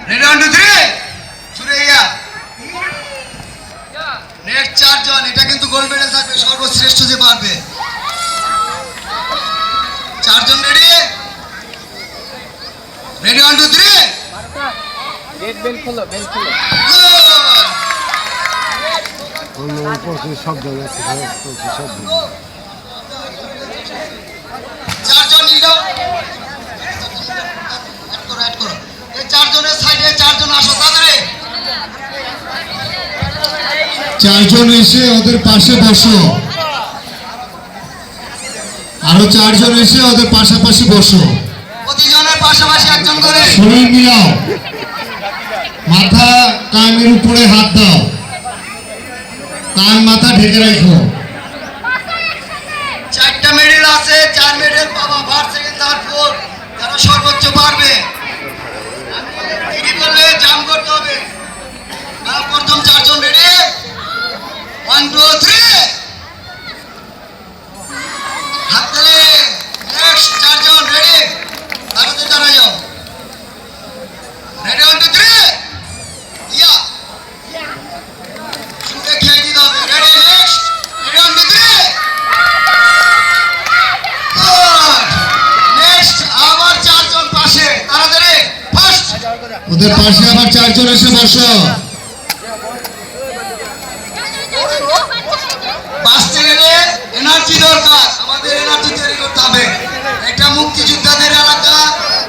ready 1 2 3 সুরেইয়া next চারজন এটা কিন্তু গোল্ড মেডেল থাকবে সর্বশ্রেষ্ঠ যে পারবে চারজন রেডি 1 2 3 বেল খোলো শব্দ চারজন নিলো অ্যাড করো এই চারজনের সাইডে চারজন আসো তাড়াতাড়ি চারজন এসে ওদের পাশে বসো আরো চারজন এসে ওদের পাশাপাশি বসো প্রতিজনের পাশাপাশি একজন করে শরীর মিলাও মাথা কানের উপরে হাত দাও কান মাথা ঢেকে রাখো চারটা মেডেল আছে 4 মেডেল পাবা ফার্স্ট সেকেন্ড থার্ড ফোর্থ যারা সর্বোচ্চ পারবে আমি বললে জাম্প করতে হবে প্রথম চারজন রেডি 1 2 3 হাত তালে নেক্সট চারজন রেডি তাড়াতাড়ি দাঁড়া যাও রেডি 1 2 3 ইয়া শুরুতে খেয়ে দিতে হবে রেডি নেক্সট রেডি 1 2 3 নেক্সট আবার চারজন পাশে তাড়াতাড়ি ফার্স্ট ওদের পাশে আবার চারজন এসে বসো বাঁচতে গেলে এনার্জি দরকার আমাদের এনার্জি তৈরি করতে হবে এটা মুক্তিযোদ্ধাদের এলাকা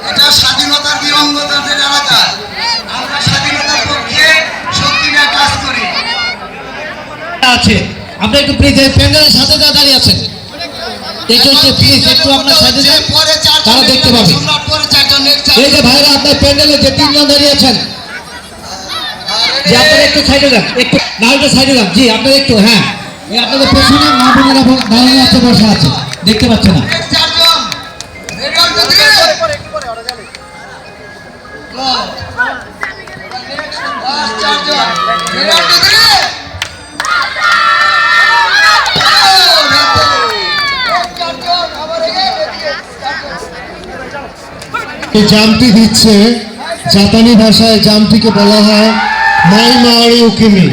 এটা স্বাধীনতার বীরঙ্গনাদের এলাকা আমরা স্বাধীনতার পক্ষে শক্তি নিয়ে কাজ করি আছে আমরা একটু প্লিজ প্যান্ডেলের সাথে দাঁড়িয়ে আছেন একটু প্লিজ একটু আপনার সাথে পরে চারজন তারা দেখতে পাবে পরে চারজন নেক্সট এই যে ভাইরা আপনার প্যান্ডেলে যে তিনজন দাঁড়িয়ে আছেন যে আপনারা একটু সাইডে যান একটু নাহলে সাইডে যান জি আপনারা একটু হ্যাঁ এই আপনাদের পেছনে মা বোনেরা দাঁড়িয়ে আছে বসে আছে দেখতে পাচ্ছেন না চারজন রেডি 1 2 3 গো লাস্ট চারজন রেডি 1 2 3 এই জামটি দিচ্ছে জাপানি ভাষায় জামটিকে বলা হয় মাই মাওরি উকিমি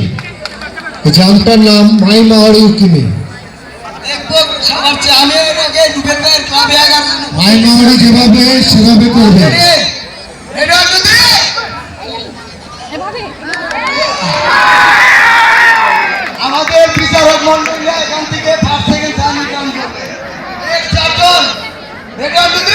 এই জামটার নাম মাই মাওরি উকিমি মাই মাওরি যেভাবে সেভাবে করবে আমাদের বিচারক মন্ডলীরা এখান থেকে ফার্স্ট সেকেন্ড থার্ড নির্ধারণ করবে নেক্সট চারজন রেডি 1 2 3